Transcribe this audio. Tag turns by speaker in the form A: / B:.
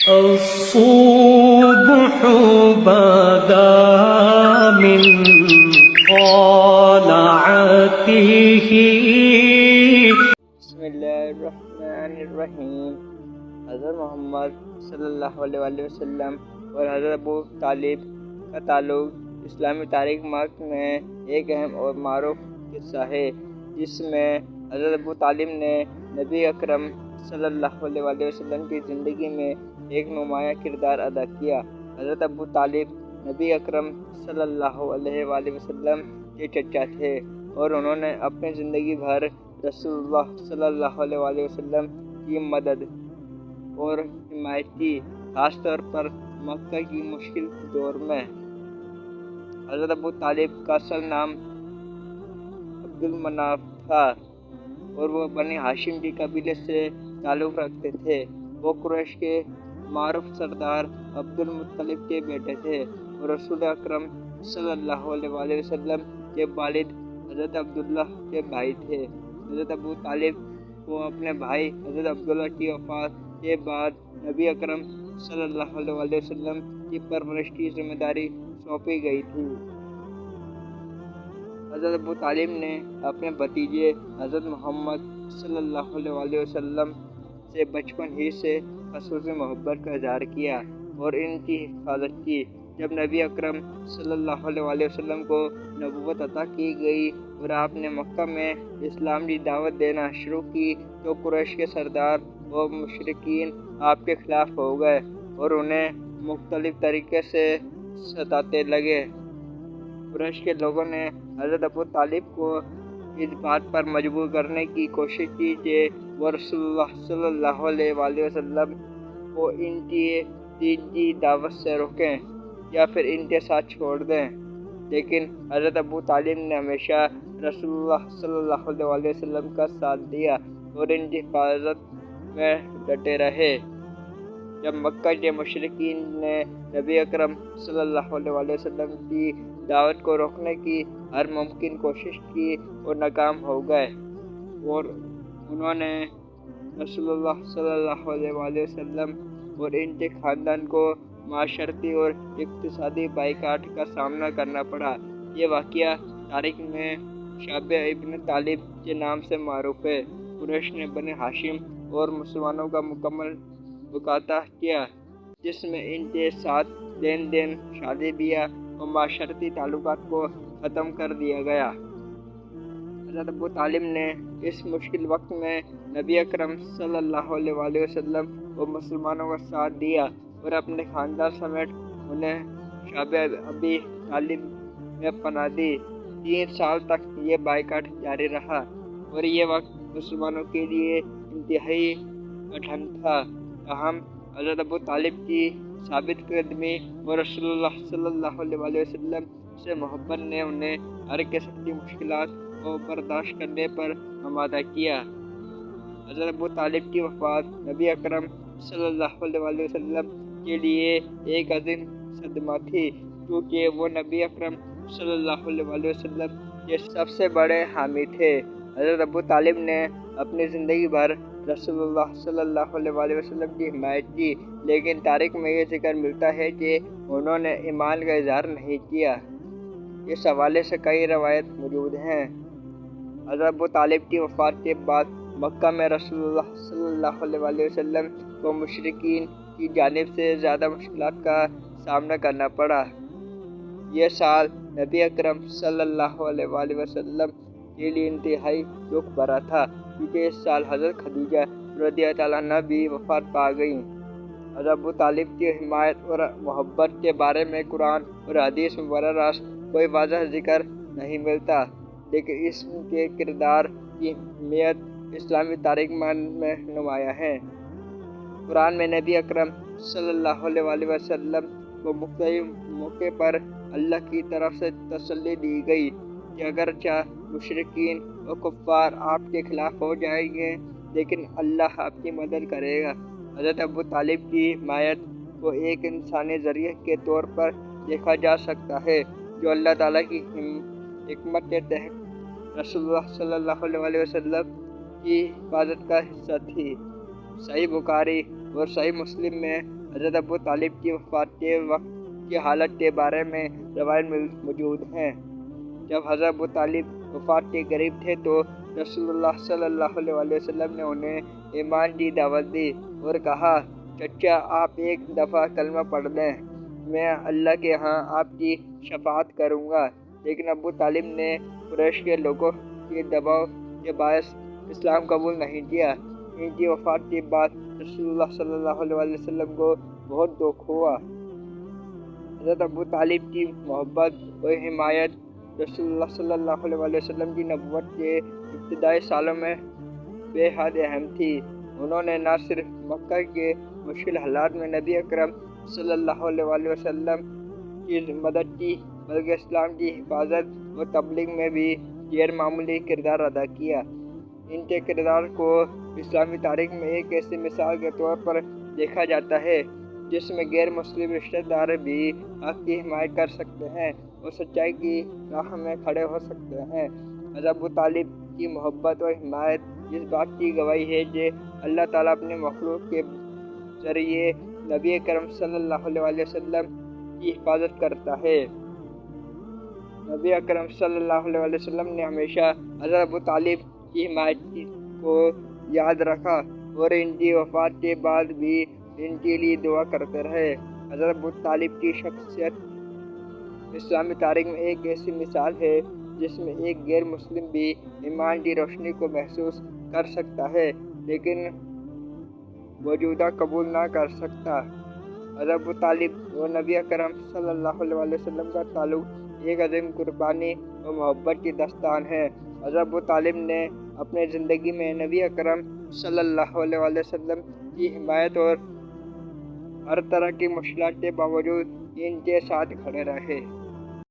A: الصبح بدا من طلعته.
B: بسم اللہ الرحمن الرحیم۔ حضرت محمد صلی اللہ علیہ وسلم اور حضرت ابو طالب کا تعلق اسلامی تاریخ میں ایک اہم اور معروف قصہ ہے، جس میں حضرت ابو طالب نے نبی اکرم صلی اللہ علیہ وسلم کی زندگی میں ایک نمایاں کردار ادا کیا۔ حضرت ابو طالب نبی اکرم صلی اللہ علیہ وسلم کے چچا تھے اور انہوں نے اپنی زندگی بھر رسول اللہ صلی اللہ علیہ وسلم کی مدد اور حمایت کی، خاص طور پر مکہ کی مشکل دور میں۔ حضرت ابو طالب کا اصل نام عبد المناف تھا اور وہ بنی ہاشم کے قبیلے سے تعلق رکھتے تھے۔ وہ قریش کے معروف سردار عبد المطلب کے بیٹے تھے اور رسول اکرم صلی اللہ علیہ وسلم کے والد حضرت عبداللہ کے بھائی تھے۔ حضرت ابو طالب کو اپنے بھائی حضرت عبداللہ کی وفات کے بعد نبی اکرم صلی اللہ علیہ وسلم کی پرورش کی ذمہ داری سونپی گئی تھی۔ حضرت ابو طالب نے اپنے بھتیجے حضرت محمد صلی اللہ علیہ وسلم سے بچپن ہی سے خصوصی محبت کا اظہار کیا اور ان کی حفاظت کی۔ جب نبی اکرم صلی اللہ علیہ وسلم کو نبوت عطا کی گئی اور آپ نے مکہ میں اسلام کی دعوت دینا شروع کی تو قریش کے سردار و مشرکین آپ کے خلاف ہو گئے اور انہیں مختلف طریقے سے ستاتے لگے۔ قریش کے لوگوں نے حضرت ابو طالب کو اس بات پر مجبور کرنے کی کوشش کی کہ وہ رسول اللہ صلی اللہ علیہ وسلم کو ان کی دین کی دعوت سے روکیں یا پھر ان کے ساتھ چھوڑ دیں، لیکن حضرت ابو طالب نے ہمیشہ رسول اللہ صلی اللہ علیہ وسلم کا ساتھ دیا اور ان کی حفاظت میں ڈٹے رہے۔ جب مکہ کے مشرکین نے نبی اکرم صلی اللہ علیہ وسلم کی دعوت کو روکنے کی ہر ممکن کوشش کی اور ناکام ہو گئے اور انہوں نے رسول اللہ صلی اللہ علیہ وسلم اور ان کے خاندان کو معاشرتی اور اقتصادی بائیکاٹ کا سامنا کرنا پڑا۔ یہ واقعہ تاریخ میں شعبہ ابن طالب کے نام سے معروف ہے۔ قریش نے بنی ہاشم اور مسلمانوں کا مکمل مقاطع کیا، جس میں ان کے ساتھ لین دین، شادی بیاہ اور معاشرتی تعلقات کو ختم کر دیا گیا۔ حضرت ابو طالب نے اس مشکل وقت میں نبی اکرم صلی اللہ علیہ وسلم اور مسلمانوں کا ساتھ دیا اور اپنے خاندان سمیت انہیں شعبہ ابی طالب میں پناہ دی۔ 3 سال تک یہ بائیکاٹ جاری رہا اور یہ وقت مسلمانوں کے لیے انتہائی کٹھن تھا، تاہم حضرت ابو طالب کی ثابت قدمی اور رسول اللہ صلی اللہ علیہ وسلم سے محبت نے انہیں ہر قسم کی مشکلات کو برداشت کرنے پر آمادہ کیا۔ حضرت ابو طالب کی وفات نبی اکرم صلی اللہ علیہ وسلم کے لیے ایک عظیم صدمہ تھی، کیونکہ وہ نبی اکرم صلی اللہ علیہ وسلم کے سب سے بڑے حامی تھے۔ حضرت ابو طالب نے اپنی زندگی بھر رسول اللہ صلی اللہ علیہ وسلم کی حمایت کی، لیکن تاریخ میں یہ ذکر ملتا ہے کہ انہوں نے ایمان کا اظہار نہیں کیا۔ اس حوالے سے کئی روایات موجود ہیں۔ حضرت ابو طالب کی وفات کے بعد مکہ میں رسول اللہ صلی اللہ علیہ وسلم کو مشرکین کی جانب سے زیادہ مشکلات کا سامنا کرنا پڑا۔ یہ سال نبی اکرم صلی اللہ علیہ وسلم کے لیے انتہائی دکھ بھرا تھا، کیونکہ اس سال حضرت خدیجہ رضی اللہ عنہا بھی وفات پا گئیں۔ حضرت ابو طالب کی حمایت اور محبت کے بارے میں قرآن اور حدیث میں براہ راست کوئی واضح ذکر نہیں ملتا، لیکن اس کے کردار کی اہمیت اسلامی تاریخ میں نمایاں ہے۔ قرآن میں نبی اکرم صلی اللہ علیہ وسلم کو مختلف موقع پر اللہ کی طرف سے تسلی دی گئی کہ اگرچہ مشرکین و کفار آپ کے خلاف ہو جائیں گے، لیکن اللہ آپ کی مدد کرے گا۔ حضرت ابو طالب کی حمایت کو ایک انسانی ذریعہ کے طور پر دیکھا جا سکتا ہے، جو اللہ تعالیٰ کی حکمت کے تحت رسول اللہ صلی اللہ علیہ وسلم کی حفاظت کا حصہ تھی۔ صحیح بخاری اور صحیح مسلم میں حضرت ابو طالب کی وفات کے وقت کی حالت کے بارے میں روایت موجود ہیں۔ جب حضرت ابو طالب وفات کے قریب تھے تو رسول اللہ صلی اللہ علیہ وسلم نے انہیں ایمان کی دعوت دی اور کہا، چچا آپ ایک دفعہ کلمہ پڑھ لیں، میں اللہ کے ہاں آپ کی شفاعت کروں گا۔ لیکن ابو طالب نے قریش کے لوگوں کے دباؤ کے باعث اسلام قبول نہیں کیا۔ ان کی وفات کے بعد رسول اللہ صلی اللہ علیہ وسلم کو بہت دکھ ہوا۔ حضرت ابو طالب کی محبت اور حمایت رسول اللہ صلی اللہ علیہ وسلم کی نبوت کے ابتدائی سالوں میں بے حد اہم تھی۔ انہوں نے نہ صرف مکہ کے مشکل حالات میں نبی اکرم صلی اللہ علیہ وسلم کی مدد کی بلکہ اسلام کی حفاظت و تبلیغ میں بھی غیر معمولی کردار ادا کیا۔ ان کے کردار کو اسلامی تاریخ میں ایک ایسی مثال کے طور پر دیکھا جاتا ہے جس میں غیر مسلم رشتہ دار بھی حق کی حمایت کر سکتے ہیں اور سچائی کی راہ میں کھڑے ہو سکتے ہیں۔ حضرت ابو طالب کی محبت اور حمایت اس بات کی گواہی ہے کہ اللہ تعالیٰ اپنے مخلوق کے ذریعے نبی اکرم صلی اللہ علیہ وسلم کی حفاظت کرتا ہے۔ نبی اکرم صلی اللہ علیہ وسلم نے ہمیشہ حضرت ابو طالب کی حمایت کو یاد رکھا اور ان کی وفات کے بعد بھی ان کے لیے دعا کرتے رہے۔ حضرت ابو طالب کی شخصیت اسلامی تاریخ میں ایک ایسی مثال ہے جس میں ایک غیر مسلم بھی ایمان کی روشنی کو محسوس کر سکتا ہے لیکن موجودہ قبول نہ کر سکتا۔ حضرت ابو طالب اور نبی اکرم صلی اللہ علیہ وسلم کا تعلق ایک عظیم قربانی اور محبت کی داستان ہے۔ حضرت ابو طالب نے اپنے زندگی میں نبی اکرم صلی اللہ علیہ وسلم کی حمایت اور ہر طرح کی مشکلات کے باوجود ان کے ساتھ کھڑے رہے۔